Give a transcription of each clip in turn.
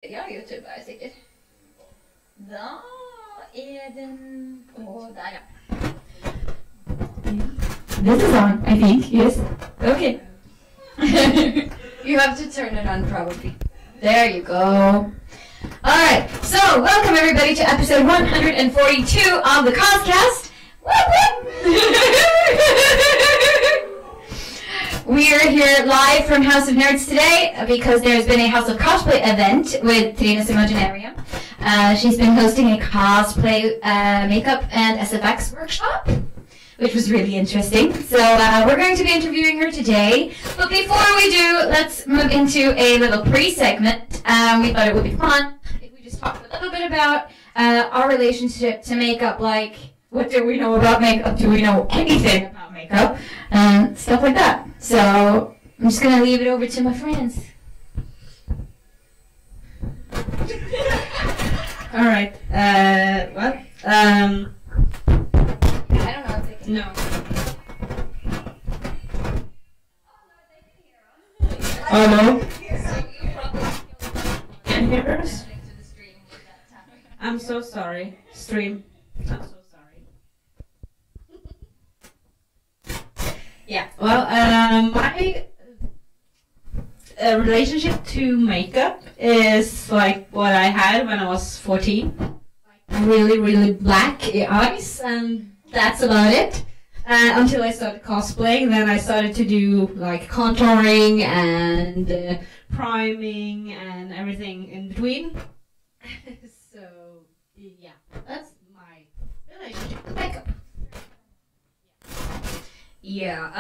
Ja, YouTube är säkert. Da är den på där, ja. This is on, I think. Yes. Okay. You have to turn it on, probably. There you go. All right. So, welcome everybody to episode 142 of the CosCast. We are here live from House of Nerds today because there's been a House of Cosplay event with Trine's Imaginarium. She's been hosting a cosplay makeup and SFX workshop, which was really interesting. So we're going to be interviewing her today. But before we do, let's move into a little pre-segment. We thought it would be fun if we just talked a little bit about our relationship to makeup, like what do we know about makeup? Do we know anything about makeup? Stuff like that. So I'm just going to leave it over to my friends. All right. What? I don't know if they can. No. Hello? Can you hear us? I'm so sorry. Stream. I'm so sorry. Yeah. Well, my relationship to makeup is like what I had when I was 14. Like really, really black eyes, and that's about it. Until I started cosplaying, then I started to do like contouring and priming and everything in between. So yeah, that's my relationship with makeup. Yeah,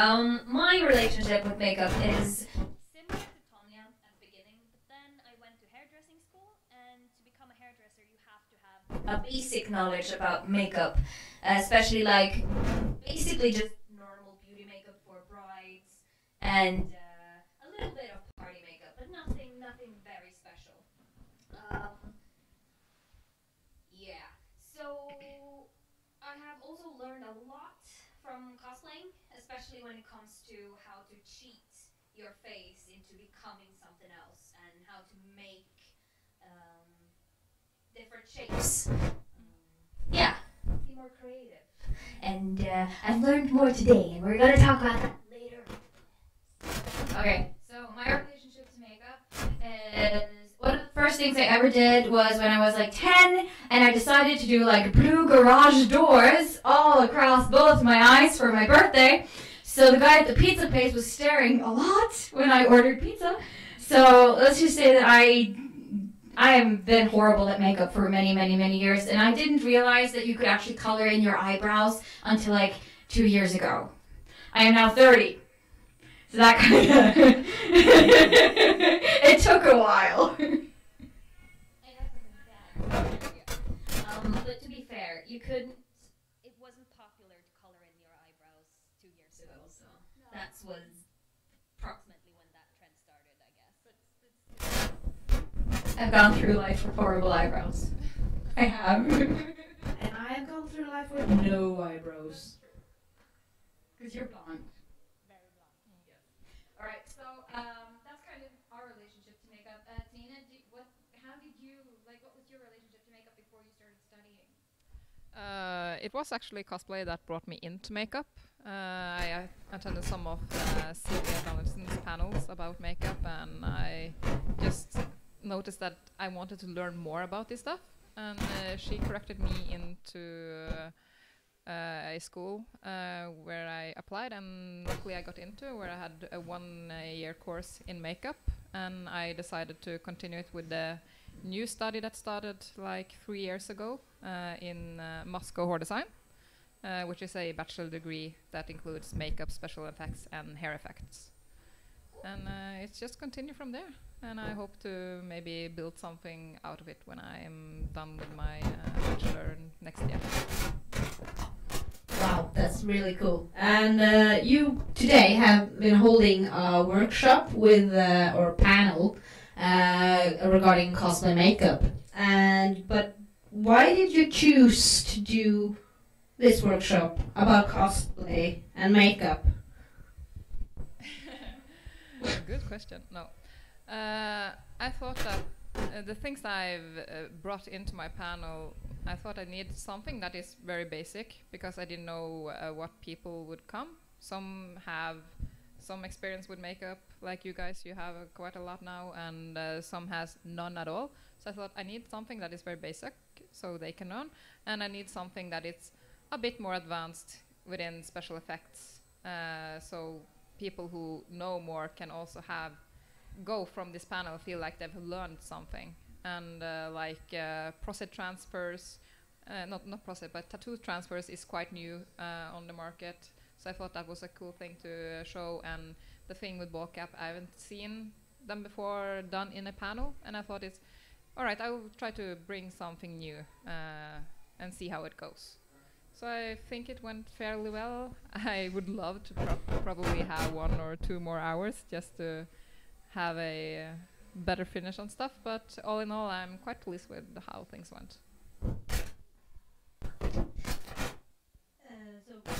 my relationship with makeup is similar to Tonya at the beginning, but then I went to hairdressing school, and to become a hairdresser you have to have a basic knowledge about makeup, especially like basically just normal beauty makeup for brides and a little bit of party makeup, but nothing very special. Yeah, so I have also learned a lot from cosplaying, especially when it comes to how to cheat your face into becoming something else and how to make different shapes. Yeah, be more creative. And I've learned more today, and we're going to talk about that later. Okay, so my relationship to makeup is one of the first things I ever did was when I was like 10, and I decided to do like blue garage doors all across both my eyes for my birthday. So the guy at the pizza place was staring a lot when I ordered pizza. So let's just say that I have been horrible at makeup for many years, and I didn't realize that you could actually color in your eyebrows until like 2 years ago. I am now 30. So that kind of... it took a while. But to be fair, you couldn't... It wasn't popular to color in your eyebrows 2 years ago, so that was approximately when that trend started, I guess. I've gone through life with horrible eyebrows. I have. And I have gone through life with no eyebrows. Because you're blonde. Alright, so that's kind of our relationship to makeup. Tina, what was your relationship to makeup before you started studying? It was actually cosplay that brought me into makeup. I attended some of Sylvia Donaldson's panels about makeup, and I just noticed that I wanted to learn more about this stuff, and she corrected me into a school where I applied, and luckily I got into, where I had a 1 year course in makeup, and I decided to continue it with the new study that started like 3 years ago in mask og hårdesign, which is a bachelor degree that includes makeup, special effects and hair effects. And it's just continue from there, and I hope to maybe build something out of it when I am done with my bachelor next year. Wow, that's really cool. And you today have been holding a workshop with or panel regarding cosplay makeup. But why did you choose to do this workshop about cosplay and makeup? Good question. No, I thought that The things I've brought into my panel, I thought I needed something that is very basic because I didn't know what people would come. Some have some experience with makeup, like you guys, you have quite a lot now, and some has none at all. So I thought I need something that is very basic so they can learn, and I need something that is a bit more advanced within special effects, so people who know more can also go from this panel feel like they've learned something. And prosthetic transfers, not prosthetic, but tattoo transfers is quite new on the market. So I thought that was a cool thing to show. And the thing with ball cap, I haven't seen them before done in a panel, and I thought it's all right. I will try to bring something new and see how it goes. So I think it went fairly well. I would love to probably have 1 or 2 more hours just to have a better finish on stuff, but all in all, I'm quite pleased with how things went.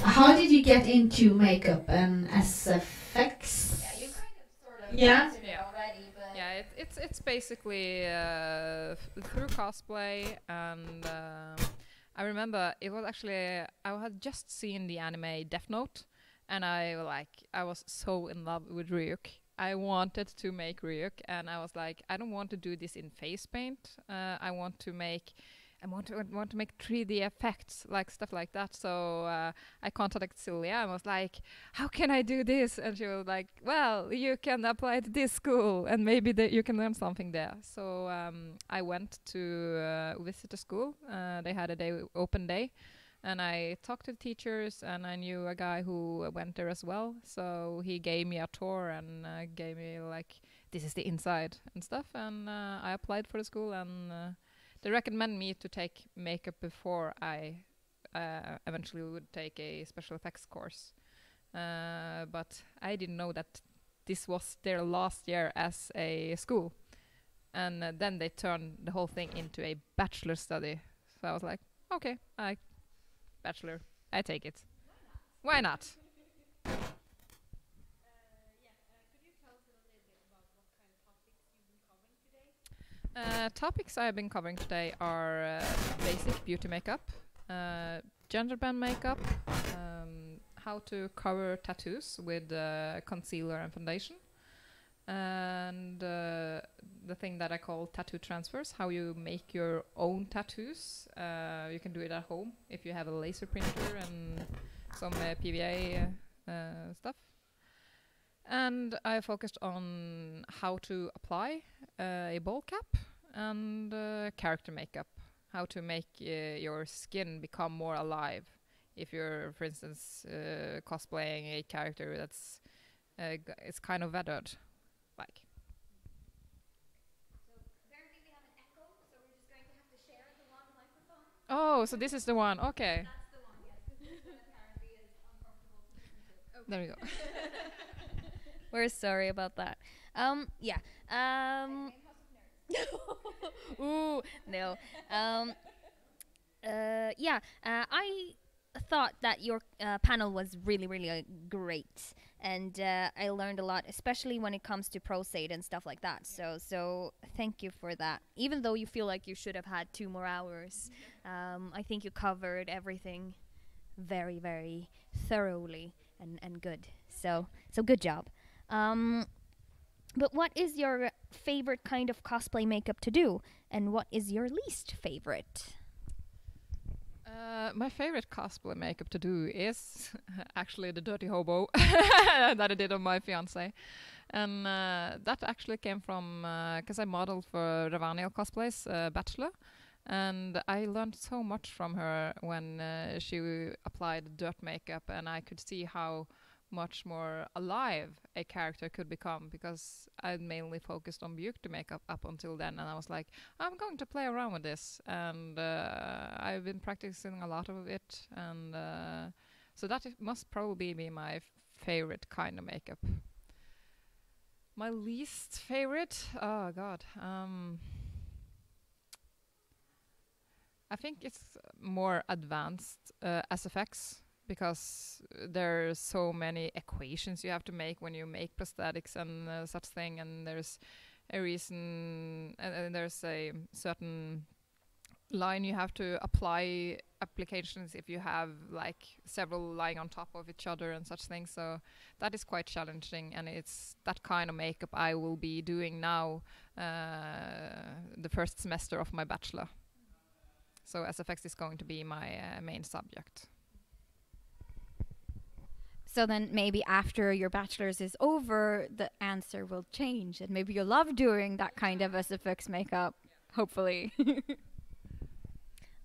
How did you get into makeup and SFX? Yeah, you kind of sort of Yeah. answered it already, but Yeah, it's basically through cosplay, and I remember it was actually I had just seen the anime Death Note, and I was so in love with Ryuk. I wanted to make Ryuk, and I was like, I don't want to do this in face paint. I want to make 3D effects, like stuff like that. So I contacted Silja and was like, how can I do this? And she was like, well, you can apply to this school and maybe you can learn something there. So I went to visit the school. They had open day. And I talked to the teachers, and I knew a guy who went there as well. So he gave me a tour and gave me this is the inside and stuff. And I applied for the school, and they recommend me to take makeup before I eventually would take a special effects course. But I didn't know that this was their last year as a school. And then they turned the whole thing into a bachelor study. So I was like, okay, bachelor, I take it. Why not? Could you tell us a little bit about what kind of topics you've been covering today? Topics I've been covering today are basic beauty makeup, gender bend makeup, how to cover tattoos with concealer and foundation, and the thing that I call tattoo transfers, how you make your own tattoos. You can do it at home if you have a laser printer and some PVA stuff. And I focused on how to apply a ball cap and character makeup, how to make your skin become more alive. If you're, for instance, cosplaying a character that's it's kind of weathered, like. so apparently we have an echo, so we're just going to have to share the one microphone. Oh, so this is the one. Okay, That's the one, yes, because this one apparently is uncomfortable to listen to. there we go. We're sorry about that. Yeah. Ooh, no. Yeah. I thought that your panel was really, really great, and I learned a lot, especially when it comes to prostate and stuff like that. So thank you for that. Even though you feel like you should have had 2 more hours, I think you covered everything very, very thoroughly and good. So good job. But what is your favorite kind of cosplay makeup to do, and what is your least favorite? My favorite cosplay makeup to do is actually the dirty hobo that I did on my fiance, and that actually came from because I modeled for Ravaniel Cosplays Bachelor, and I learned so much from her when she applied dirt makeup, and I could see how much more alive a character could become, because I mainly focused on beauty makeup up until then, and I was like, I'm going to play around with this, and I've been practicing a lot of it, and so that must probably be my favorite kind of makeup. My least favorite, oh god, I think it's more advanced SFX, because there's so many equations you have to make when you make prosthetics and such thing, and there's a reason, and there's a certain line you have to apply applications if you have like several lying on top of each other and such things. So that is quite challenging, and it's that kind of makeup I will be doing now, the first semester of my bachelor. So SFX is going to be my main subject. So then maybe after your bachelor's is over, the answer will change, and maybe you'll love doing that kind of SFX makeup, hopefully.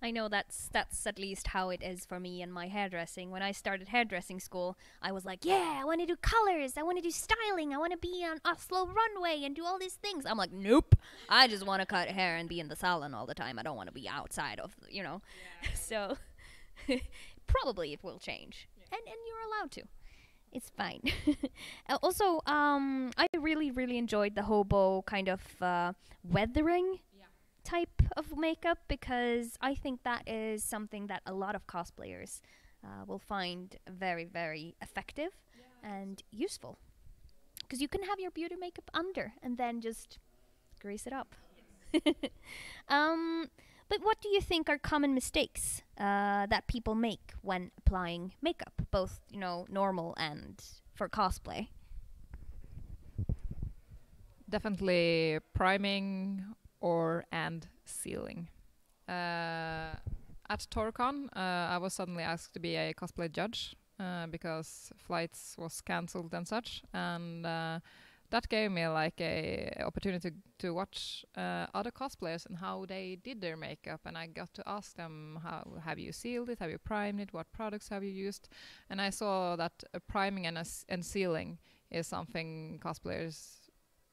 I know that's at least how it is for me in my hairdressing. When I started hairdressing school, I was like, yeah, I want to do colors, I want to do styling, I want to be on Oslo runway and do all these things. I'm like, nope, I just want to cut hair and be in the salon all the time. I don't want to be outside of, you know. Yeah. So probably it will change. Yeah. And you're allowed to. It's fine. Also, I really enjoyed the hobo kind of weathering type of makeup, because I think that is something that a lot of cosplayers will find very effective and useful, because you can have your beauty makeup under and then just grease it up. But what do you think are common mistakes that people make when applying makeup, both, you know, normal and for cosplay? Definitely priming and sealing. At Torcon, I was suddenly asked to be a cosplay judge because flights was cancelled and such, and that gave me like a opportunity to watch other cosplayers and how they did their makeup, and I got to ask them, how have you sealed it, have you primed it, what products have you used, and I saw that priming and sealing is something cosplayers,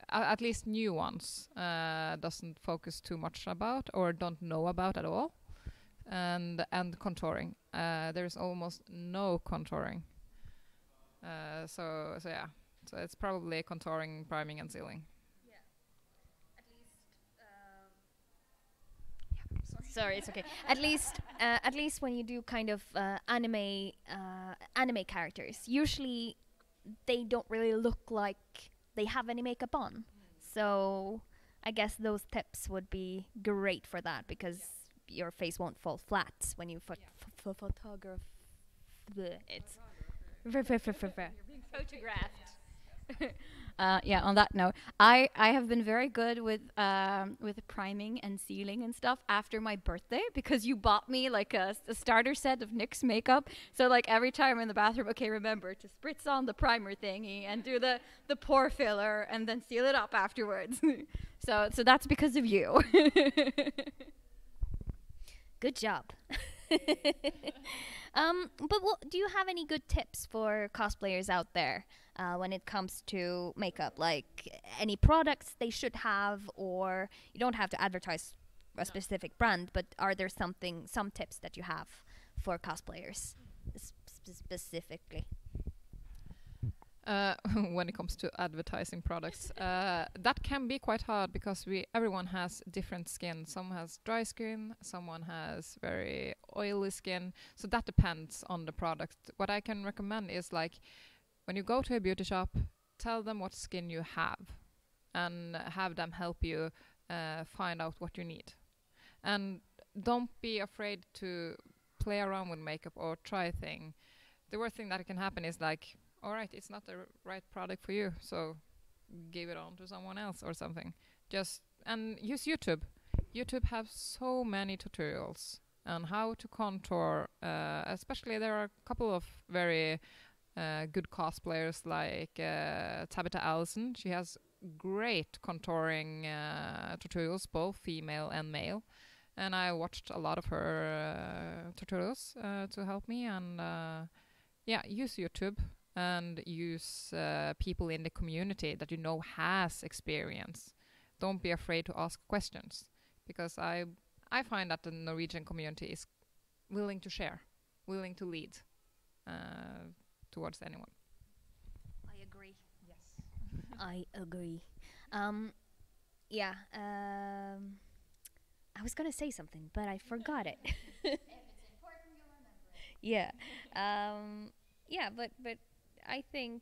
at least new ones, doesn't focus too much about or don't know about at all. And contouring, there's almost no contouring. So yeah, so it's probably contouring, priming, and sealing. Yeah, at least. Sorry, it's okay. At least when you do kind of anime characters, usually they don't really look like they have any makeup on. So I guess those tips would be great for that, because your face won't fall flat when you photograph. It's you're being photographed. Yeah, on that note, I have been very good with priming and sealing and stuff after my birthday, because you bought me like a starter set of NYX makeup. So like every time I'm in the bathroom, okay, remember to spritz on the primer thingy and do the pore filler and then seal it up afterwards. So that's because of you. Good job. But do you have any good tips for cosplayers out there when it comes to makeup? Like any products they should have, or you don't have to advertise a specific brand, but are there some tips that you have for cosplayers specifically? When it comes to advertising products, that can be quite hard, because everyone has different skin. Some has dry skin, someone has very oily skin, so that depends on the product. What I can recommend is, like, when you go to a beauty shop, tell them what skin you have and have them help you find out what you need. And don't be afraid to play around with makeup or try things. The worst thing that can happen is like, all right, it's not the right product for you, so give it on to someone else or something. And use YouTube. YouTube has so many tutorials on how to contour. Especially there are a couple of very good cosplayers like Tabitha Allison. She has great contouring tutorials, both female and male. And I watched a lot of her tutorials to help me. And use YouTube. And use people in the community that you know has experience. Don't be afraid to ask questions, because I find that the Norwegian community is willing to share, willing to lead towards anyone. I agree. Yes. I agree. I was gonna say something, but I forgot it. If it's important, you'll remember it. Yeah. But I think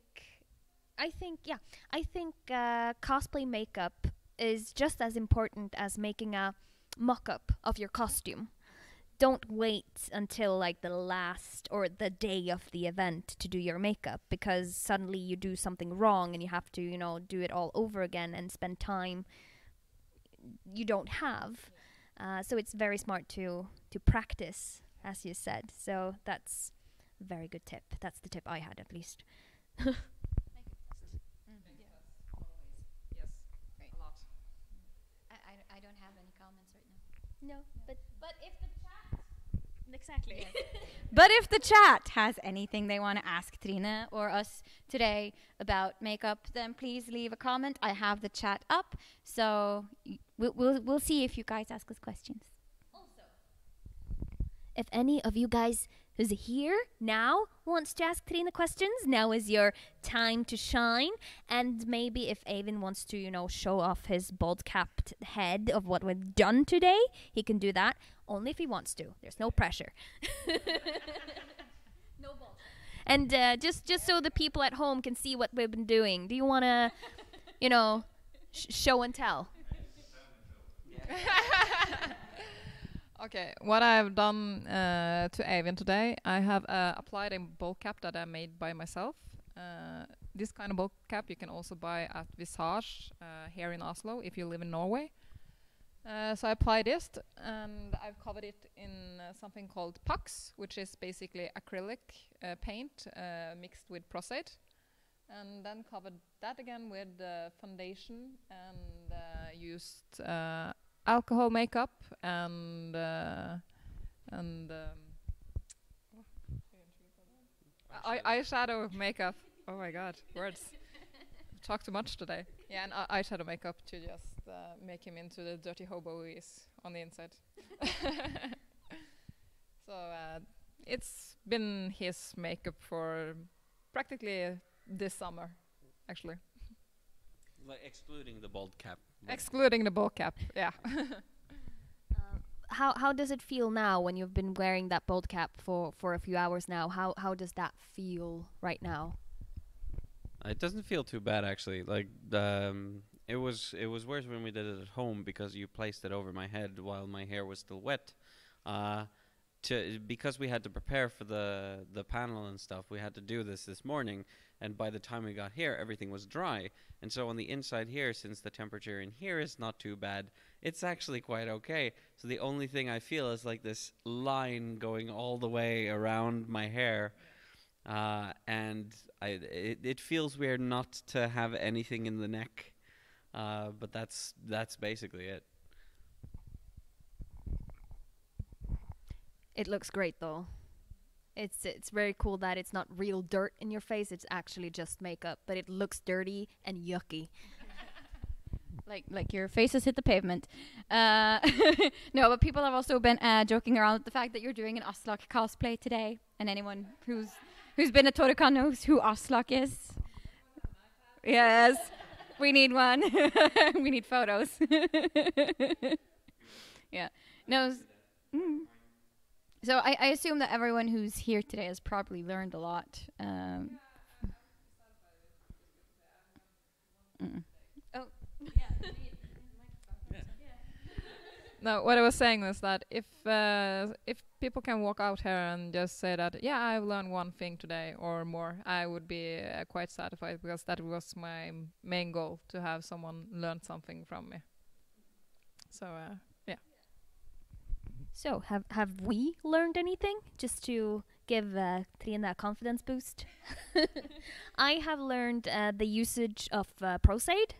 cosplay makeup is just as important as making a mock-up of your costume. Don't wait until like the last or the day of the event to do your makeup, because suddenly you do something wrong and you have to, do it all over again and spend time you don't have. So it's very smart to practice, as you said. So that's a very good tip. That's the tip I had, at least. Yes, a lot. I don't have any comments right now. No, but if the chat exactly. But if the chat has anything they want to ask Trine or us today about makeup, then please leave a comment. I have the chat up, so we'll see if you guys ask us questions. Also, if any of you guys who's here now wants to ask Trine questions, now is your time to shine. And maybe if Avin wants to, show off his bald-capped head of what we've done today, he can do that. Only if he wants to. There's no pressure. No balls. And just so the people at home can see what we've been doing, do you want to, show and tell? Okay, what I've done to Avin today, I have applied a bowl cap that I made by myself. This kind of bowl cap you can also buy at Visage here in Oslo if you live in Norway. So I applied this, and I've covered it in something called Pax, which is basically acrylic paint mixed with prostate. And then covered that again with foundation and used alcohol makeup and eyeshadow makeup. Oh my god, words. Talk too much today. Yeah, and eyeshadow makeup to just make him into the dirty hobo he is on the inside. So it's been his makeup for practically this summer, actually. Like excluding the bald cap. Excluding the ball cap, yeah. How does it feel now when you've been wearing that bald cap for a few hours now? How does that feel right now? It doesn't feel too bad actually. Like it was worse when we did it at home because you placed it over my head while my hair was still wet. Because we had to prepare for the panel and stuff, we had to do this morning, and by the time we got here everything was dry, and so on the inside here, since the temperature in here is not too bad, it's actually quite okay. So the only thing I feel is like this line going all the way around my hair, and it feels weird not to have anything in the neck, but that's basically it. It looks great though. It's very cool that it's not real dirt in your face. It's actually just makeup, but it looks dirty and yucky. Like your face has hit the pavement. No, but people have also been joking around with the fact that you're doing an Aslak cosplay today, and anyone who's been at Toricon knows who Aslak is. Yes, we need one. We need photos. Yeah. No. So I assume that everyone who's here today has probably learned a lot. Oh. No, what I was saying was that if people can walk out here and just say that, yeah, I've learned one thing today or more, I would be quite satisfied, because that was my main goal, to have someone learn something from me. So, yeah. So, have we learned anything? Just to give Trine a confidence boost. I have learned the usage of Prosaid,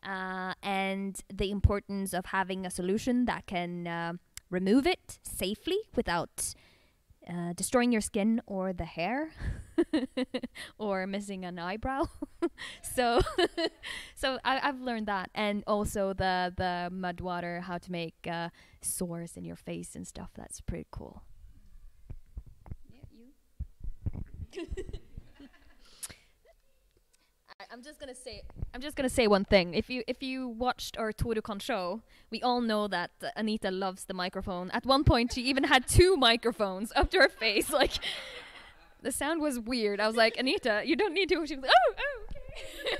and the importance of having a solution that can remove it safely without destroying your skin or the hair or missing an eyebrow. so I've learned that, and also the mud water, how to make sores in your face and stuff. That's pretty cool. Yeah, you. I'm just gonna say one thing. If you watched our Toricon show, we all know that Anita loves the microphone. At one point, she even had 2 microphones up to her face. Like, the sound was weird. I was like, Anita, you don't need to. She was like, oh, okay.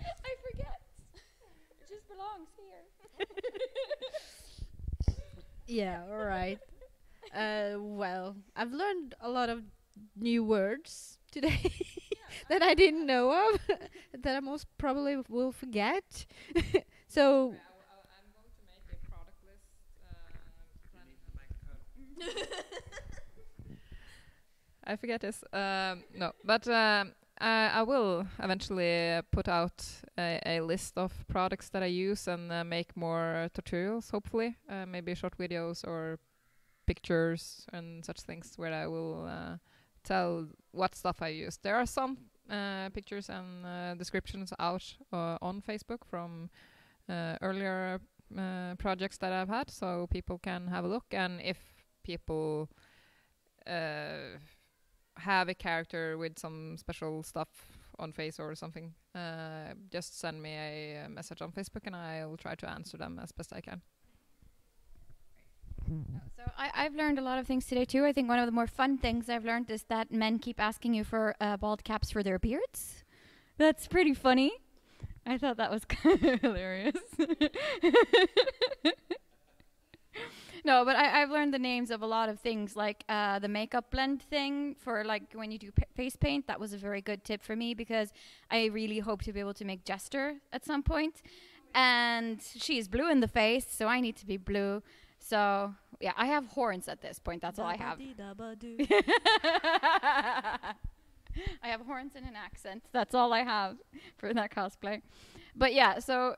I forget. Yeah, all right. Well, I've learned a lot of new words today that I didn't know of that I most probably will forget. So, I'm going to make a product list. I forget this. No, but I will eventually put out a list of products that I use and make more tutorials, hopefully. Maybe short videos or pictures and such things where I will tell what stuff I use. There are some pictures and descriptions out on Facebook from earlier projects that I've had, so people can have a look. And if people have a character with some special stuff on face or something, just send me a message on Facebook and I'll try to answer them as best I can. So I've learned a lot of things today too. I think one of the more fun things I've learned is that men keep asking you for bald caps for their beards. That's pretty funny. I thought that was kind of hilarious. No, but I've learned the names of a lot of things, like the makeup blend thing for like when you do face paint. That was a very good tip for me because I really hope to be able to make Jester at some point. And she's blue in the face, so I need to be blue. So, yeah, I have horns at this point. That's all I have. I have horns and an accent. That's all I have for that cosplay. But yeah, so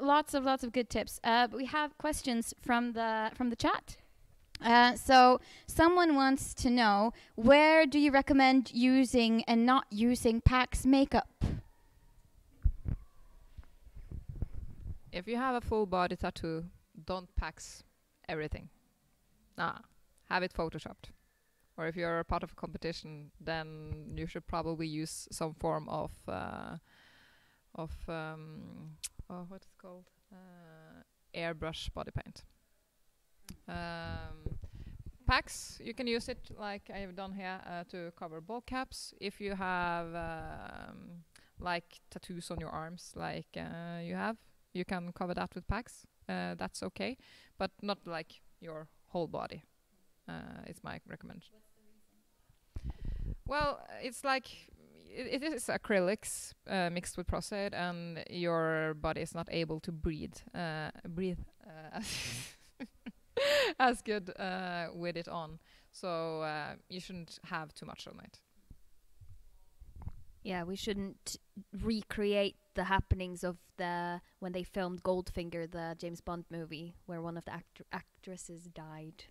lots of good tips. But we have questions from the chat. So someone wants to know, where do you recommend using and not using PAX makeup? If you have a full body tattoo, don't PAX everything. Have it photoshopped. Or if you're a part of a competition, then you should probably use some form of what's it called? Airbrush body paint. Packs, you can use it like I have done here to cover ball caps. If you have like tattoos on your arms, like you can cover that with packs. That's okay, but not like your whole body. It's my recommendation. Well, it's like it is acrylics mixed with peroxide, and your body is not able to breathe as good with it on. So you shouldn't have too much on it. Yeah, we shouldn't recreate the happenings of when they filmed Goldfinger, the James Bond movie, where one of the actresses died.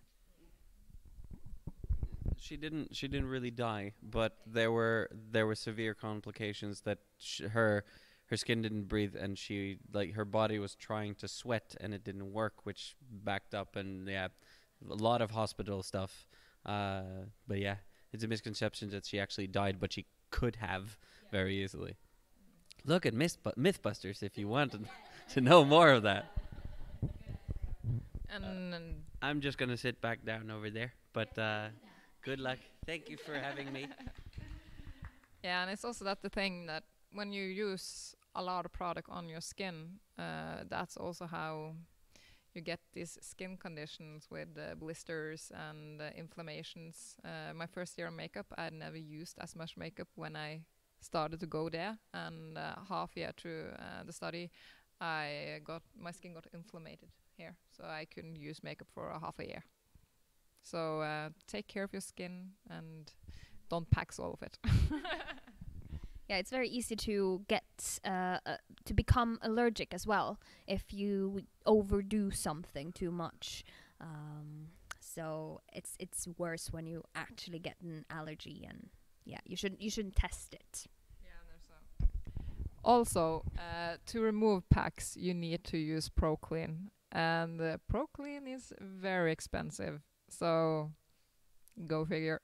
She didn't really die, but there were severe complications that her skin didn't breathe, and she, like, her body was trying to sweat and it didn't work, which backed up, and yeah, a lot of hospital stuff. But yeah, it's a misconception that she actually died, but she could have very easily. Look at Mythbusters if you want to know more of that. And I'm just gonna sit back down over there, but good luck. Thank you for having me. yeah, and it's also that the thing that when you use a lot of product on your skin, that's also how you get these skin conditions with blisters and inflammations. My first year of makeup, I had never used as much makeup when I started to go there, and half year through the study, my skin got inflamed here, so I couldn't use makeup for a half a year. So take care of your skin and don't pack all of it. Yeah, it's very easy to get to become allergic as well if you overdo something too much. So it's worse when you actually get an allergy, and yeah, you shouldn't test it. Also, to remove packs, you need to use ProClean, and ProClean is very expensive. So, go figure.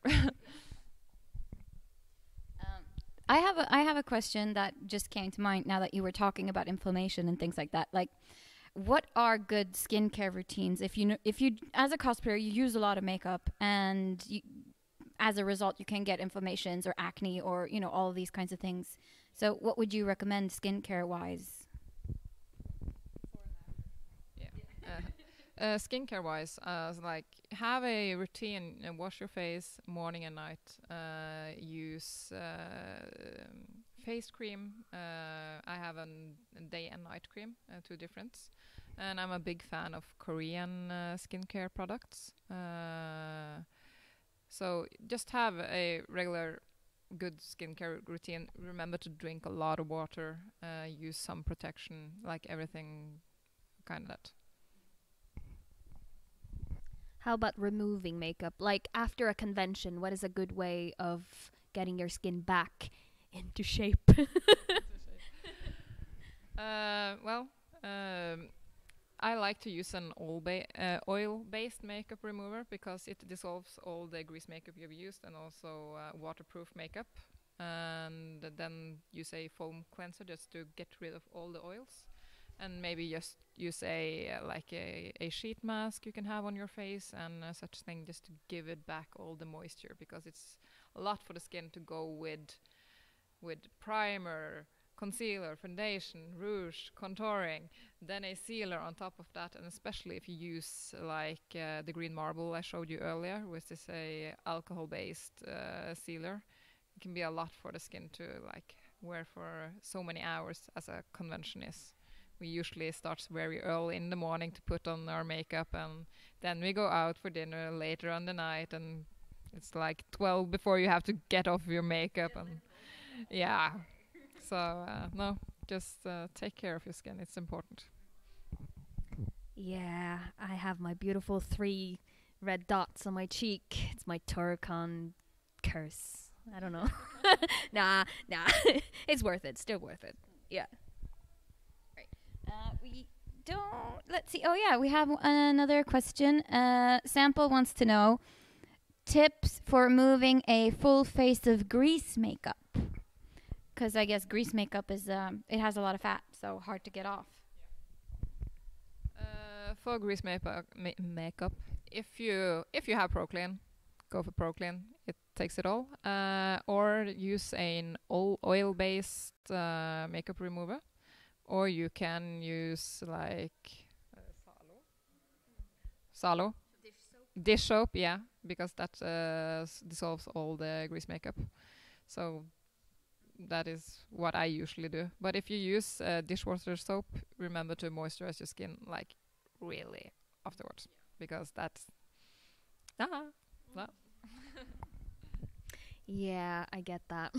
I have a question that just came to mind now that you were talking about inflammation and things like that. Like, what are good skincare routines if you as a cosplayer you use a lot of makeup, and as a result you can get inflammations or acne or all of these kinds of things. So what would you recommend skincare wise? Yeah. skincare wise, like have a routine and wash your face morning and night. Use face cream. I have a day and night cream, two different. And I'm a big fan of Korean skincare products. So just have a regular good skincare routine. Remember to drink a lot of water. Use some protection, like everything kind of that. How about removing makeup? Like after a convention, what is a good way of getting your skin back into shape? Well, I like to use an oil-based makeup remover because it dissolves all the grease makeup you've used and also waterproof makeup. And then use a foam cleanser just to get rid of all the oils. And maybe just use a sheet mask you can have on your face and such thing just to give it back all the moisture, because it's a lot for the skin to go with primer, concealer, foundation, rouge, contouring, then a sealer on top of that. And especially if you use like the green marble I showed you earlier, which is a alcohol-based sealer, it can be a lot for the skin to like wear for so many hours as a convention is. We usually start very early in the morning to put on our makeup, and then we go out for dinner later on the night, and it's like 12 before you have to get off your makeup. And yeah, so no, just take care of your skin. It's important. Yeah, I have my beautiful 3 red dots on my cheek. It's my Turcon curse. I don't know. Nah. It's worth it. Still worth it. Yeah. We don't. Let's see. Oh yeah, we have another question. Sample wants to know tips for removing a full face of grease makeup, because I guess grease makeup is it has a lot of fat, so hard to get off. For grease makeup, if you have Proclean, go for Proclean. It takes it all. Or use an oil-based makeup remover. Or you can use like Salo. Dish soap, yeah, because that dissolves all the grease makeup. So that is what I usually do. But if you use dishwasher soap, remember to moisturize your skin like really afterwards, because that's no. Yeah, I get that.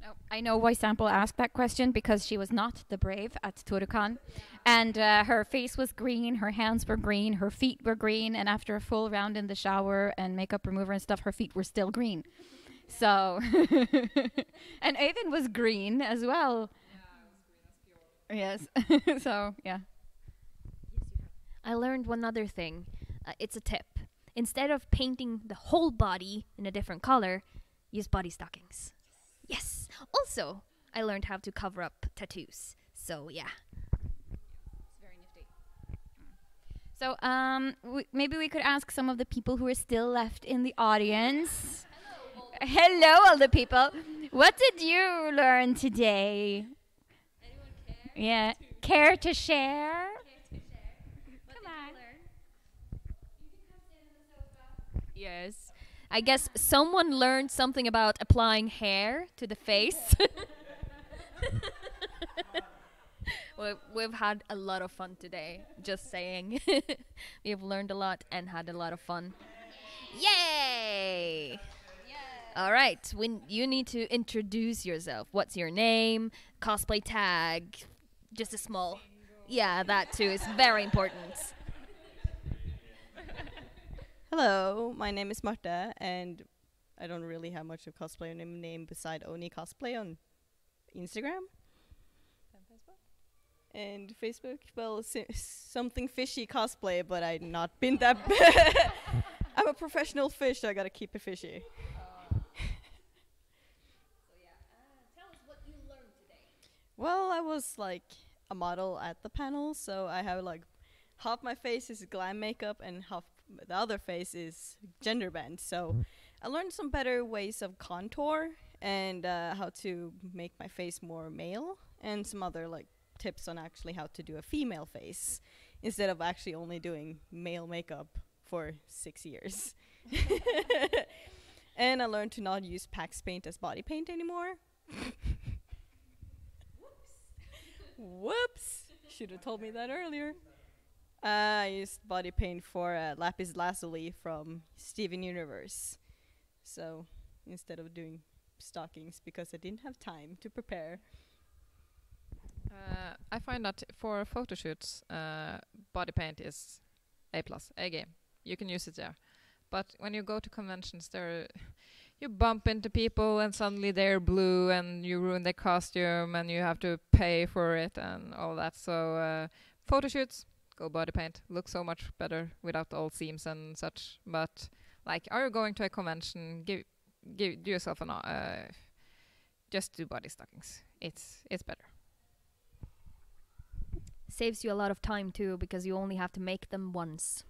No, I know why Sample asked that question, because she was not the brave at Torukan, and her face was green, her hands were green, her feet were green, and after a full round in the shower and makeup remover and stuff, her feet were still green. So, and Avon was green as well. Yes. So yeah. I learned one other thing. It's a tip. Instead of painting the whole body in a different color, use body stockings. Yes. Also, I learned how to cover up tattoos. So yeah. It's very nifty. So maybe we could ask some of the people who are still left in the audience. Hello, all the people. What did you learn today? Anyone care? Yeah. Care to share? Come on. Yes. I guess someone learned something about applying hair to the face. We've had a lot of fun today, just saying. We've learned a lot and had a lot of fun. Yay! All right, you need to introduce yourself. What's your name? Cosplay tag. Just a small. Yeah, that too is very important. Hello, my name is Marta, and I don't really have much of cosplay name beside Oni Cosplay on Instagram. And Facebook, well, something fishy cosplay, but I've not been that I'm a professional fish, so I gotta keep it fishy. Tell us what you learned today. Well, I was like a model at the panel, so I have like half my face is glam makeup and half the other face is gender bend. So I learned some better ways of contour and how to make my face more male and some other like tips on actually how to do a female face instead of actually only doing male makeup for 6 years. And I learned to not use Pax paint as body paint anymore. Whoops! Should have told me that earlier. I used body paint for lapis lazuli from Steven Universe. So instead of doing stockings, because I didn't have time to prepare. I find that for photo shoots, body paint is A+, A game. You can use it there. But when you go to conventions, you bump into people and suddenly they're blue and you ruin their costume and you have to pay for it and all that. So photo shoots, go body paint. Looks so much better without all seams and such. But like, are you going to a convention? Do yourself just do body stockings. It's better. Saves you a lot of time too, because you only have to make them once.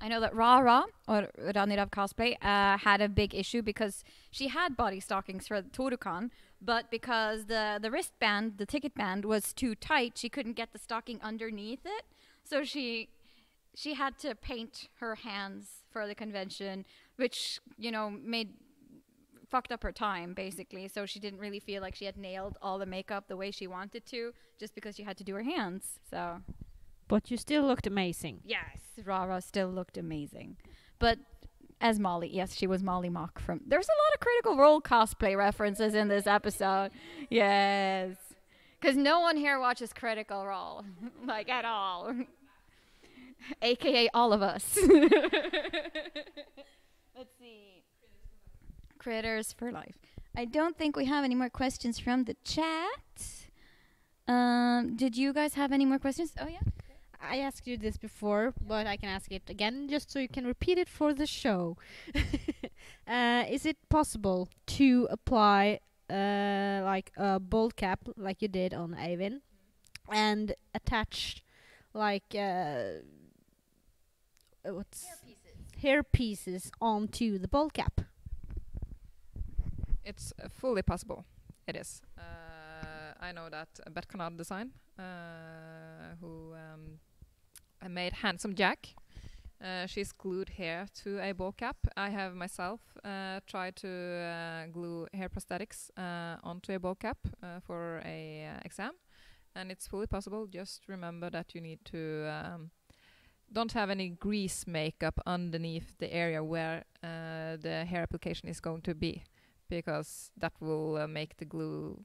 I know that Ra, or Ranirav Cosplay, had a big issue because she had body stockings for the Torukon, but because the wristband, the ticket band, was too tight, she couldn't get the stocking underneath it. So she had to paint her hands for the convention, which, fucked up her time, basically. So she didn't really feel like she had nailed all the makeup the way she wanted to, just because she had to do her hands. So... But you still looked amazing. Yes, Rara still looked amazing. But as Molly, yes, she was Molly Mock from... There's a lot of Critical Role cosplay references in this episode. Yes. Because no one here watches Critical Role. Like, at all. AKA all of us. Let's see. Critters for Life. I don't think we have any more questions from the chat. Did you guys have any more questions? Oh, yeah? I asked you this before, but I can ask it again just so you can repeat it for the show. Is it possible to apply like a bold cap like you did on Eivind and attach like hair pieces onto the bold cap? It's fully possible. It is. I know that Bet Canard Design, who made Handsome Jack. She's glued hair to a ball cap. I have myself tried to glue hair prosthetics onto a ball cap for a exam, and it's fully possible. Just remember that you need to don't have any grease makeup underneath the area where the hair application is going to be, because that will make the glue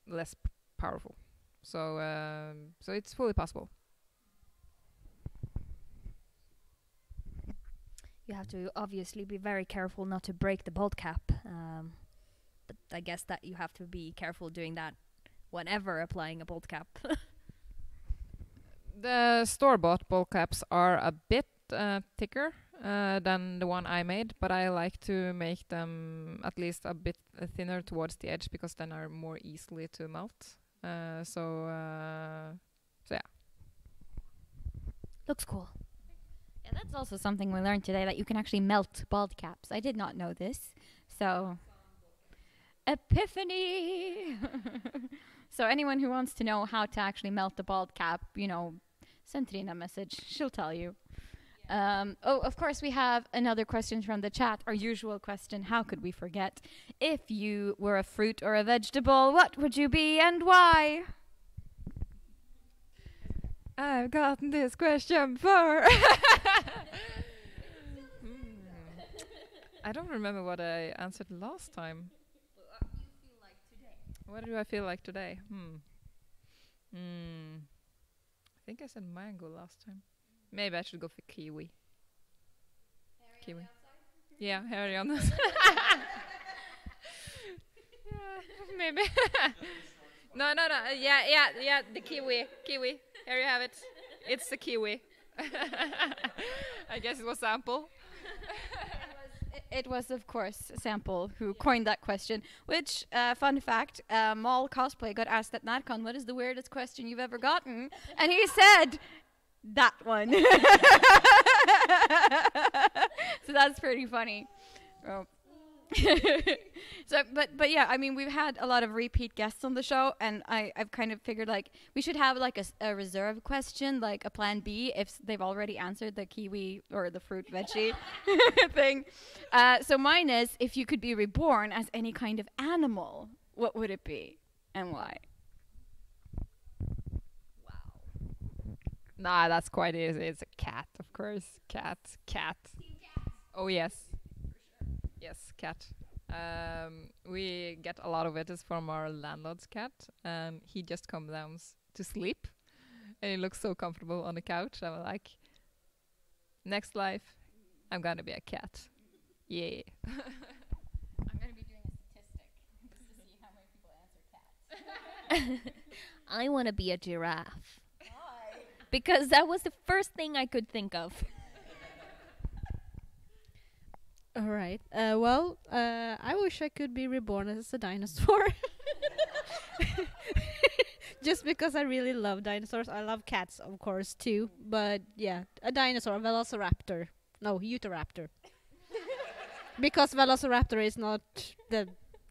less powerful. So it's fully possible. You have to obviously be very careful not to break the bolt cap. But I guess that you have to be careful doing that whenever applying a bolt cap. The store-bought bolt caps are a bit thicker than the one I made, but I like to make them at least a bit thinner towards the edge, because then are more easily to melt. So yeah. Looks cool. Yeah, that's also something we learned today, that you can actually melt bald caps. I did not know this. So, epiphany! So anyone who wants to know how to actually melt the bald cap, send Trine a message. She'll tell you. Of course, we have another question from the chat. Our usual question, how could we forget? If you were a fruit or a vegetable, what would you be and why? I've gotten this question before. I don't remember what I answered last time. What do I feel like today? I think I said mango last time. Maybe I should go for kiwi. Kiwi. Yeah, hairy on the side. Yeah, maybe. No. Yeah. The kiwi. Here you have it. It's the kiwi. I guess it was Sample. It was, of course, Sample who coined that question. Which, fun fact, Mall Cosplay got asked at NatCon, what is the weirdest question you've ever gotten? And he said, that one. So that's pretty funny. Oh. But yeah, I mean, we've had a lot of repeat guests on the show, and I've kind of figured like we should have like a reserve question, like a plan B if they've already answered the kiwi or the fruit veggie thing. So mine is, if you could be reborn as any kind of animal, what would it be and why? Nah, that's quite easy. It's a cat, of course. Cat. Oh yes. Yes, cat. We get a lot of visits from our landlord's cat, and he just comes down to sleep, and he looks so comfortable on the couch. I'm like, next life, I'm gonna be a cat. Yeah. I'm gonna be doing a statistic just to see how many people answer cat. I want to be a giraffe. Why? Because that was the first thing I could think of. All right. Well, I wish I could be reborn as a dinosaur. Just because I really love dinosaurs. I love cats, of course, too. But yeah, a dinosaur, a velociraptor. No, Utahraptor. Because velociraptor is not the...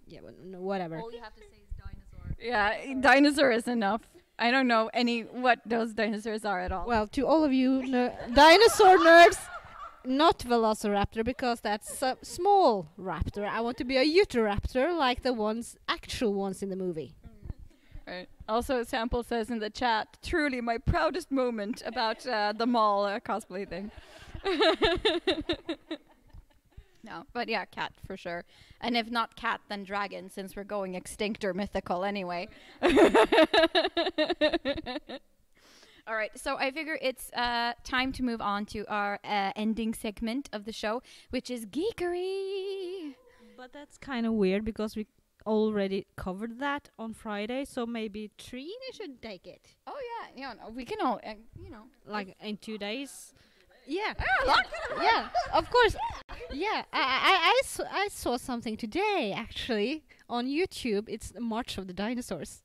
Yeah, whatever. All you have to say is dinosaur. Yeah, dinosaur is enough. I don't know what those dinosaurs are at all. Well, to all of you dinosaur nerds, not velociraptor, because that's a small raptor. I want to be a Utahraptor, like the actual ones in the movie. Right. Also, Sample says in the chat, truly my proudest moment about the mall cosplay thing. No, but yeah, cat for sure. And if not cat, then dragon, since we're going extinct or mythical anyway. All right, so I figure it's time to move on to our ending segment of the show, which is geekery. But that's kind of weird because we already covered that on Friday, so maybe Trine should take it. Oh yeah, we can all, Like in 2 days. Yeah. yeah, Of course. Yeah, I saw something today actually on YouTube. It's the March of the Dinosaurs.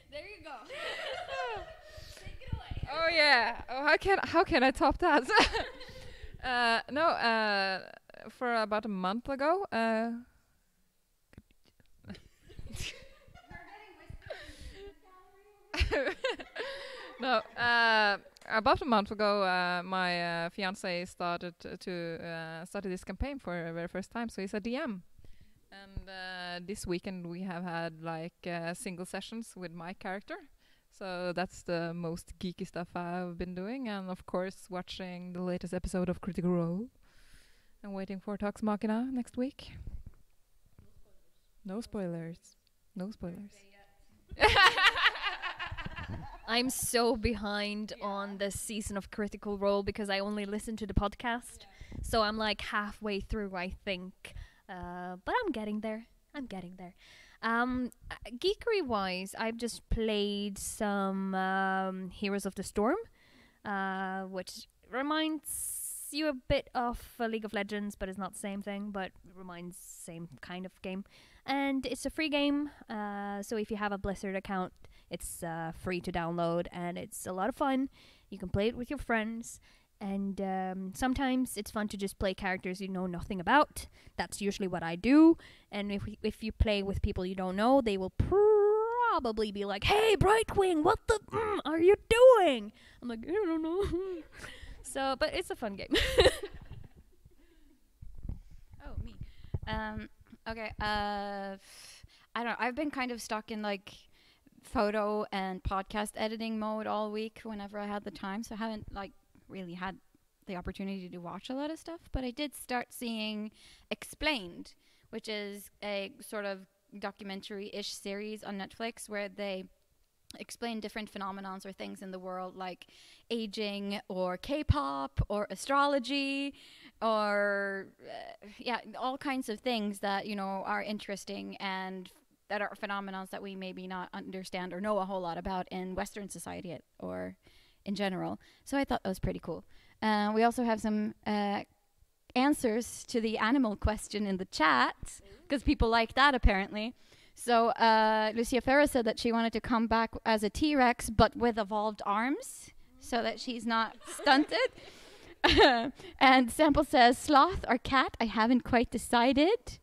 There you go. Take it away. Oh yeah. Oh, how can I top that? For about a month ago. No, about a month ago, my fiance started this campaign for the very first time. So he's a DM, and this weekend we have had like single sessions with my character. So that's the most geeky stuff I've been doing, and of course watching the latest episode of Critical Role, and waiting for Talks Machina next week. No spoilers. No spoilers. I'm so behind on this season of Critical Role because I only listen to the podcast. So I'm like halfway through, I think. But I'm getting there. Geekery-wise, I've just played some Heroes of the Storm, which reminds you a bit of League of Legends, but it's not the same thing, but reminds same kind of game. And it's a free game, so if you have a Blizzard account, it's free to download, and it's a lot of fun. You can play it with your friends, and sometimes it's fun to just play characters you know nothing about. That's usually what I do. And if you play with people you don't know, they will probably be like, "Hey, Brightwing, what the are you doing?" I'm like, "I don't know." So, but it's a fun game. Oh, me. Okay. I don't know. I've been kind of stuck in like photo and podcast editing mode all week whenever I had the time, so I haven't like really had the opportunity to watch a lot of stuff. But I did start seeing Explained, which is a sort of documentary-ish series on Netflix where they explain different phenomenons or things in the world, like aging or K-pop or astrology or all kinds of things that are interesting and that are phenomenons that we maybe not understand or know a whole lot about in Western society or in general. So I thought that was pretty cool. We also have some answers to the animal question in the chat, because people like that apparently. So Lucia Ferrer said that she wanted to come back as a T-Rex but with evolved arms. so that she's not stunted. And Sample says, sloth or cat? I haven't quite decided.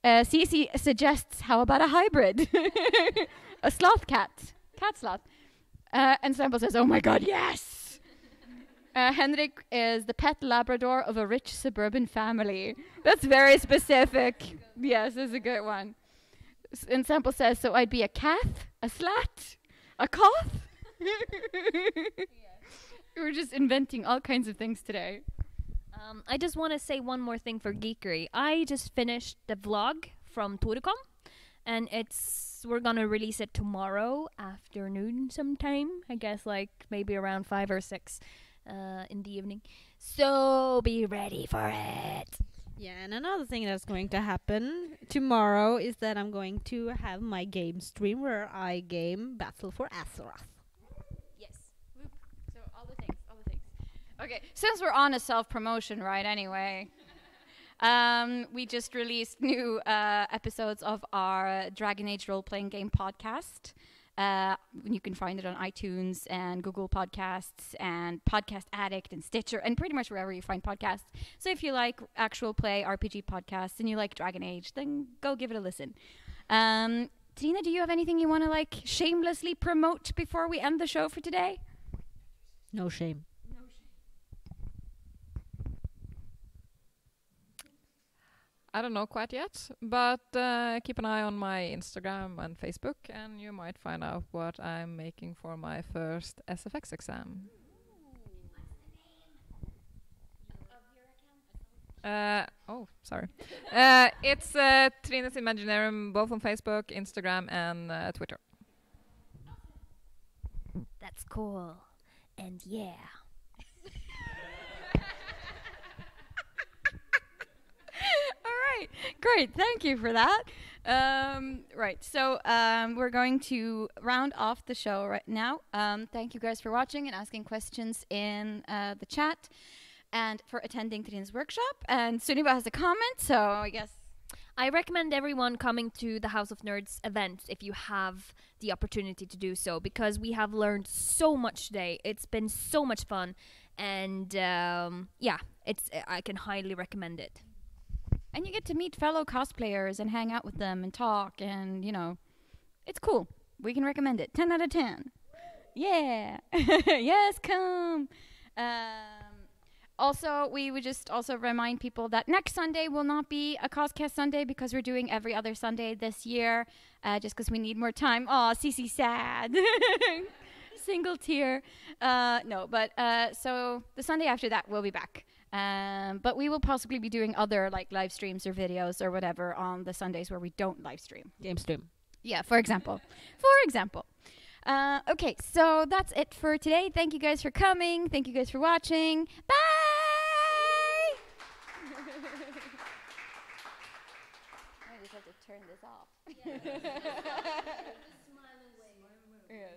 Cece suggests, how about a hybrid? A sloth cat. Cat sloth. And Sample says, oh my god, yes! Henrik is the pet Labrador of a rich suburban family. That's very specific. Yes, that's a good one. And Sample says, so I'd be a calf, a slat, a cough? We're just inventing all kinds of things today. I just want to say one more thing for geekery. I just finished the vlog from Touricom, and we're gonna release it tomorrow afternoon sometime. I guess like maybe around 5 or 6 in the evening. So be ready for it. Yeah, and another thing that's going to happen tomorrow is that I'm going to have my game stream where I game Battle for Azeroth. Yes. So all the things. Okay, since we're on a self-promotion, right, anyway, we just released new episodes of our Dragon Age role-playing game podcast. You can find it on iTunes and Google Podcasts and Podcast Addict and Stitcher and pretty much wherever you find podcasts. So if you like actual play RPG podcasts and you like Dragon Age, then go give it a listen. Tina, do you have anything you want to like shamelessly promote before we end the show for today? No shame. I don't know quite yet, but keep an eye on my Instagram and Facebook, and you might find out what I'm making for my first SFX exam. Sorry. It's Trine's Imaginarium, both on Facebook, Instagram, and Twitter. That's cool. And yeah. Great, thank you for that. Right, so we're going to round off the show right now. Thank you guys for watching and asking questions in the chat and for attending Trina's workshop. And Sunniva has a comment, so I guess... I recommend everyone coming to the House of Nerds event if you have the opportunity to do so, because we have learned so much today. It's been so much fun, and I can highly recommend it. And you get to meet fellow cosplayers and hang out with them and talk, and, you know, it's cool. We can recommend it. 10 out of 10. Yeah. Yes, come. Also, we would just also remind people that next Sunday will not be a CosCast Sunday because we're doing every other Sunday this year, just because we need more time. Aw, Cece sad. Single tear. So the Sunday after that, we'll be back. But we will possibly be doing other like live streams or videos or whatever on the Sundays where we don't live stream. Game stream. Yeah, for example. Okay, so that's it for today. Thank you guys for coming. Thank you guys for watching. Bye! I just have to turn this off. Yes.